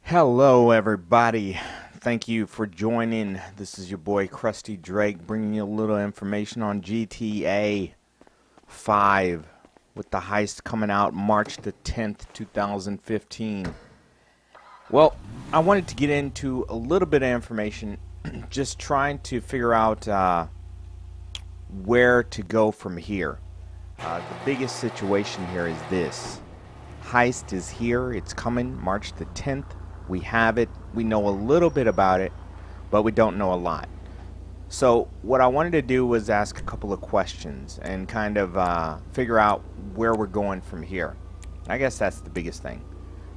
Hello, everybody. Thank you for joining. This is your boy Krusty Drake bringing you a little information on GTA 5 with the heist coming out March the 10th, 2015. Well, I wanted to get into a little bit of information, just trying to figure out where to go from here. The biggest situation here is this. Heist is here. It's coming March the 10th. We have it. We know a little bit about it, but we don't know a lot. So what I wanted to do was ask a couple of questions and kind of figure out where we're going from here. I guess that's the biggest thing.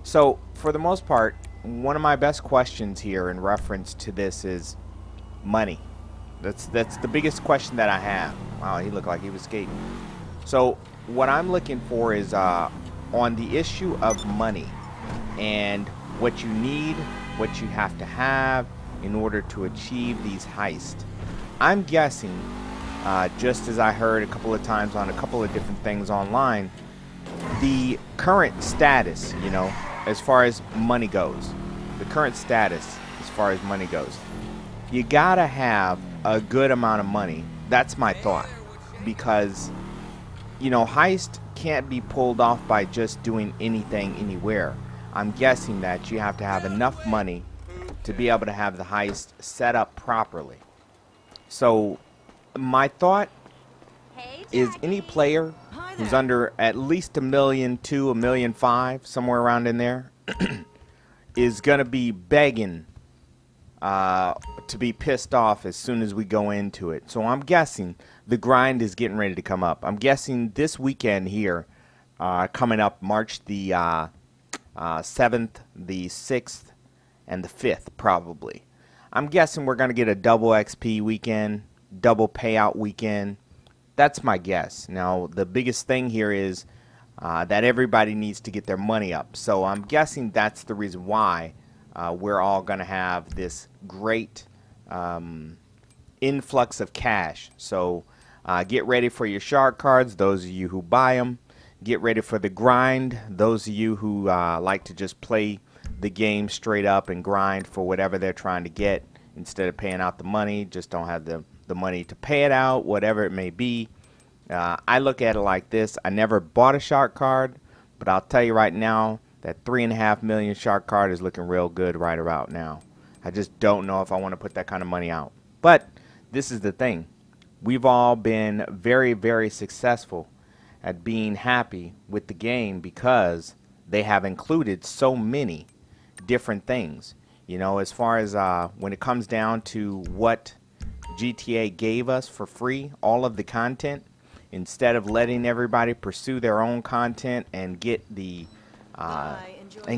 So for the most part, one of my best questions here in reference to this is money. That's the biggest question that I have. Wow, he looked like he was skating. So what I'm looking for is on the issue of money and what you need, what you have to have in order to achieve these heists. I'm guessing, just as I heard a couple of times on a couple of different things online, the current status, you know, as far as money goes, the current status as far as money goes, you gotta have a good amount of money. That's my thought, because, you know, heist can't be pulled off by just doing anything anywhere. I'm guessing that you have to have enough money to be able to have the heist set up properly. So my thought is any player who's under at least $1.2 million, $1.5 million, somewhere around in there, is gonna be begging to be pissed off as soon as we go into it. So I'm guessing the grind is getting ready to come up. I'm guessing this weekend here, coming up March the 7th, the 6th, and the 5th probably. I'm guessing we're going to get a double XP weekend, double payout weekend. That's my guess. Now, the biggest thing here is that everybody needs to get their money up. So I'm guessing that's the reason why we're all going to have this great influx of cash. So get ready for your shark cards, those of you who buy them. Get ready for the grind, those of you who like to just play the game straight up and grind for whatever they're trying to get instead of paying out the money, just don't have the money to pay it out, whatever it may be. I look at it like this. I never bought a shark card, but I'll tell you right now that 3.5 million shark card is looking real good right about now. I just don't know if I want to put that kind of money out. But this is the thing. We've all been very, very successful at being happy with the game because they have included so many different things. You know, as far as when it comes down to what GTA gave us for free, all of the content, instead of letting everybody pursue their own content and get the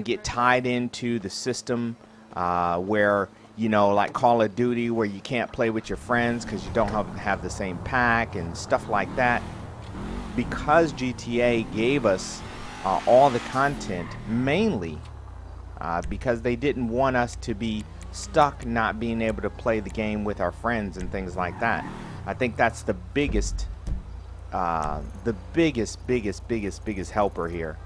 get tied into the system where, you know, like Call of Duty, where you can't play with your friends because you don't have the same pack and stuff like that. Because GTA gave us all the content, mainly because they didn't want us to be stuck not being able to play the game with our friends and things like that. I think that's the biggest biggest helper here,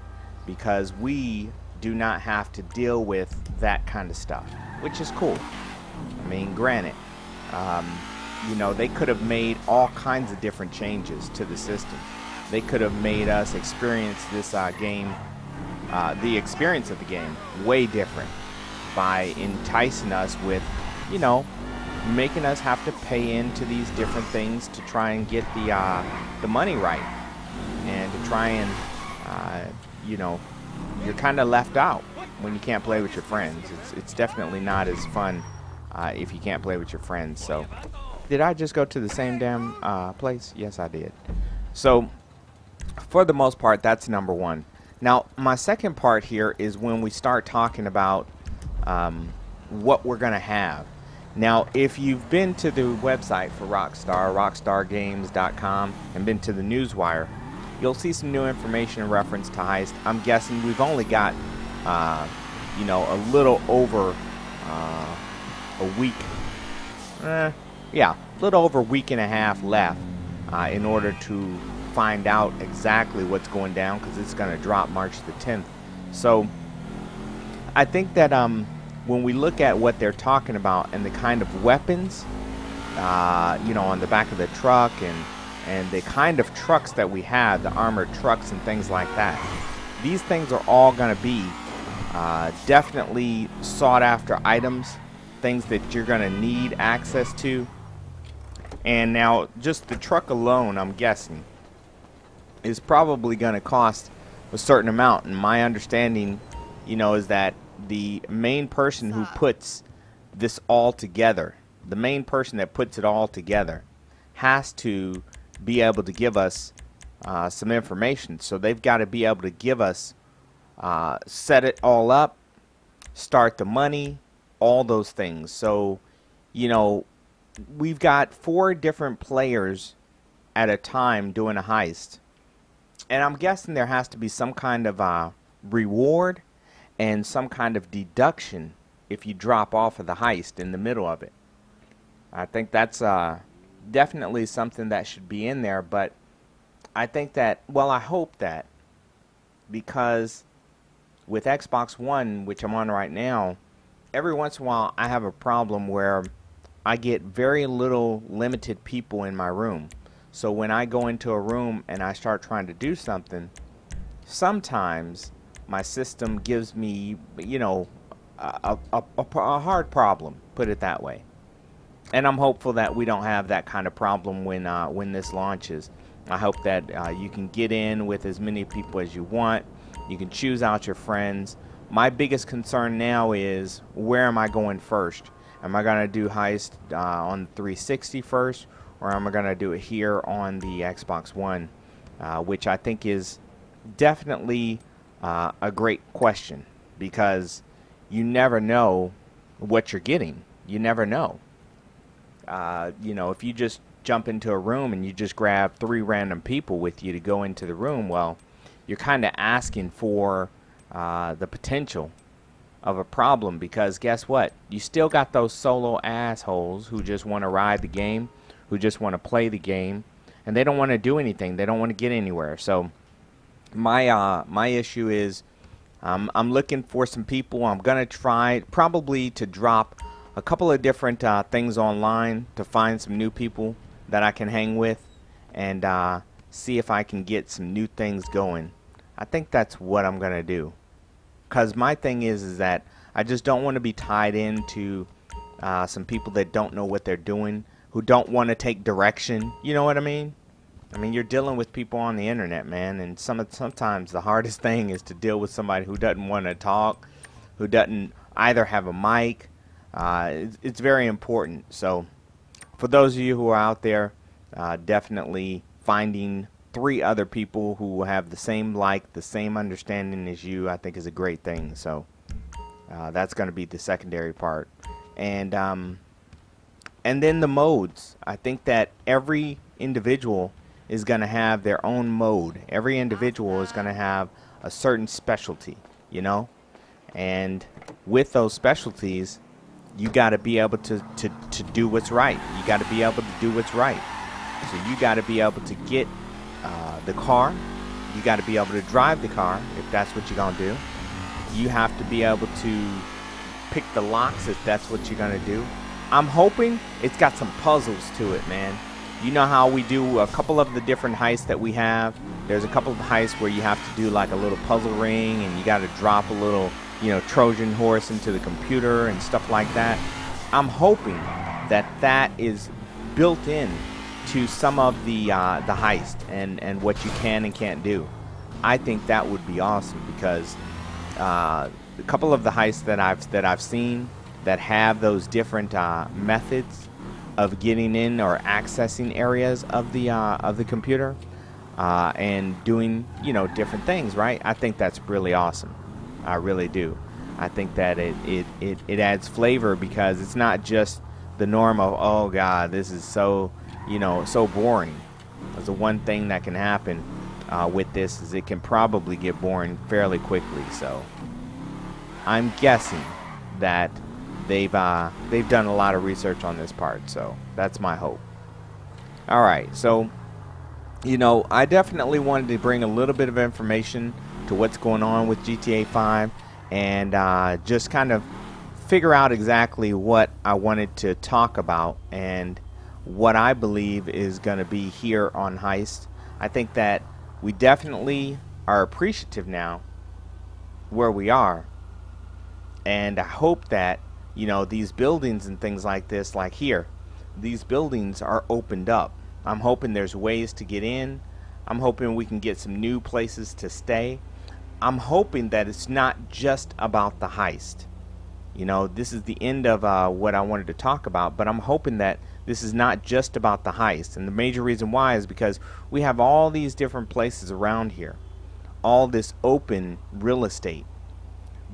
because we do not have to deal with that kind of stuff, which is cool. I mean, granted, you know, they could have made all kinds of different changes to the system. They could have made us experience this game, the experience of the game, way different by enticing us with, you know, making us have to pay into these different things to try and get the money right, and to try and, you know, you're kind of left out when you can't play with your friends. It's definitely not as fun if you can't play with your friends. So, did I just go to the same damn place? Yes, I did. So, for the most part, that's number one. Now, my second part here is when we start talking about what we're going to have. Now, if you've been to the website for Rockstar, rockstargames.com, and been to the newswire, you'll see some new information in reference to heist. I'm guessing we've only got, you know, a little over a week. Yeah, a little over a week and a half left in order to find out exactly what's going down, because it's going to drop March the 10th. So I think that when we look at what they're talking about and the kind of weapons, you know, on the back of the truck, and the kind of trucks that we have, the armored trucks and things like that, these things are all going to be definitely sought after items, things that you're going to need access to. And now just the truck alone, I'm guessing, is probably going to cost a certain amount. And my understanding, you know, is that the main person who puts this all together, the main person that puts it all together, has to be able to give us some information. So they've got to be able to give us, set it all up, start the money, all those things. So, you know, we've got 4 different players at a time doing a heist. And I'm guessing there has to be some kind of reward and some kind of deduction if you drop off of the heist in the middle of it. I think that's definitely something that should be in there. But I think that, well, I hope that, because with Xbox One, which I'm on right now, every once in a while I have a problem where I get very little limited people in my room. So when I go into a room and I start trying to do something, sometimes my system gives me, you know, a hard problem, put it that way. And I'm hopeful that we don't have that kind of problem when this launches. I hope that you can get in with as many people as you want. You can choose out your friends. My biggest concern now is, where am I going first? Am I going to do heist on 360 first, or am I going to do it here on the Xbox One? Which I think is definitely a great question, because you never know what you're getting. You never know. You know, if you just jump into a room and you just grab 3 random people with you to go into the room, well, you're kind of asking for the potential of a problem, because guess what? You still got those solo assholes who just want to ride the game, who just want to play the game, and they don't want to do anything. They don't want to get anywhere. So my issue is, I'm looking for some people. I'm gonna try probably to drop a couple of different things online to find some new people that I can hang with, and see if I can get some new things going. I think that's what I'm gonna do, because my thing is that I just don't want to be tied into some people that don't know what they're doing, who don't want to take direction. You know what I mean? I mean, you're dealing with people on the internet, man, and sometimes the hardest thing is to deal with somebody who doesn't want to talk, who doesn't either have a mic. It's very important. So for those of you who are out there, definitely finding 3 other people who have the same the same understanding as you, I think is a great thing. So that's going to be the secondary part. And then the modes. I think that every individual is going to have their own mode. Every individual is going to have a certain specialty, you know? And with those specialties, you got to be able to do what's right. You got to be able to do what's right. So you got to be able to get the car. You got to be able to drive the car, if that's what you're going to do. You have to be able to pick the locks, if that's what you're going to do. I'm hoping it's got some puzzles to it, man. You know how we do a couple of the different heists that we have. There's a couple of heists where you have to do like a little puzzle ring, and you got to drop a little, you know, Trojan horse into the computer and stuff like that. I'm hoping that that is built in to some of the heist and what you can and can't do. I think that would be awesome, because a couple of the heists that I've seen that have those different methods of getting in or accessing areas of the computer and doing, you know, different things, right? I think that's really awesome. I really do. I think that it adds flavor, because it's not just the norm of, oh God, this is so, you know, so boring. Because the one thing that can happen with this is it can probably get boring fairly quickly. So I'm guessing that they've done a lot of research on this part, so that's my hope. All right, so, you know, I definitely wanted to bring a little bit of information to what's going on with GTA 5, and just kind of figure out exactly what I wanted to talk about and what I believe is going to be here on Heist. I think that we definitely are appreciative now where we are, and I hope that, you know, these buildings and things like this, like here, these buildings are opened up. I'm hoping there's ways to get in. I'm hoping we can get some new places to stay. I'm hoping that it's not just about the heist. You know, this is the end of what I wanted to talk about, but I'm hoping that this is not just about the heist. And the major reason why is because we have all these different places around here, all this open real estate,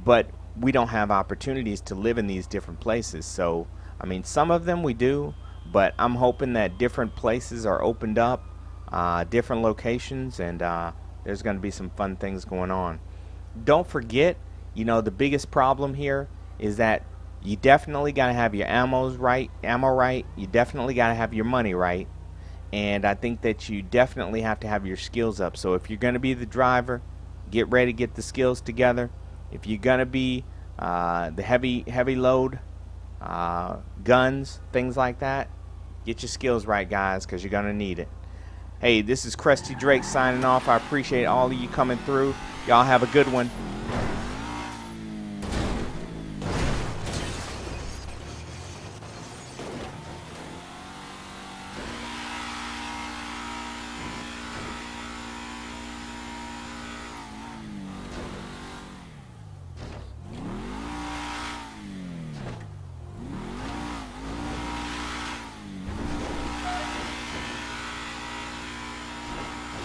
but we don't have opportunities to live in these different places. So, I mean, some of them we do, but I'm hoping that different places are opened up, different locations, and there's going to be some fun things going on. Don't forget, you know, the biggest problem here is that you definitely got to have your ammo right. You definitely got to have your money right. And I think that you definitely have to have your skills up. So if you're going to be the driver, get ready to get the skills together. If you're going to be the heavy load, guns, things like that, get your skills right, guys, because you're going to need it. Hey, this is Krusty Drake signing off. I appreciate all of you coming through. Y'all have a good one.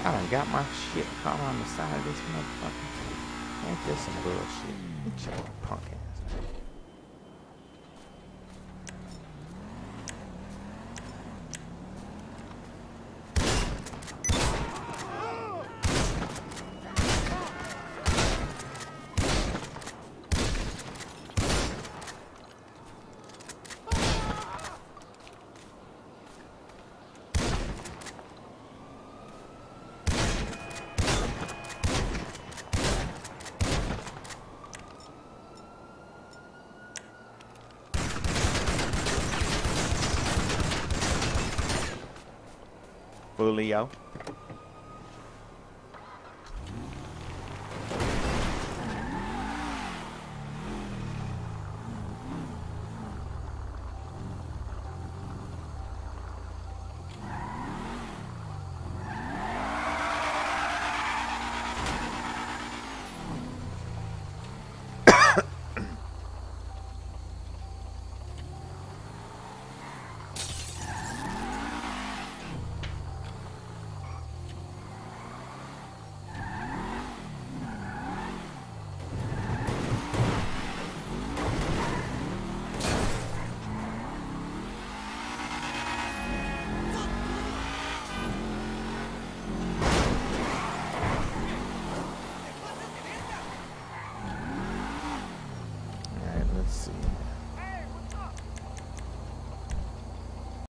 I done got my shit caught on the side of this motherfucker. Ain't this some bullshit? Get your punk ass out. Fulio.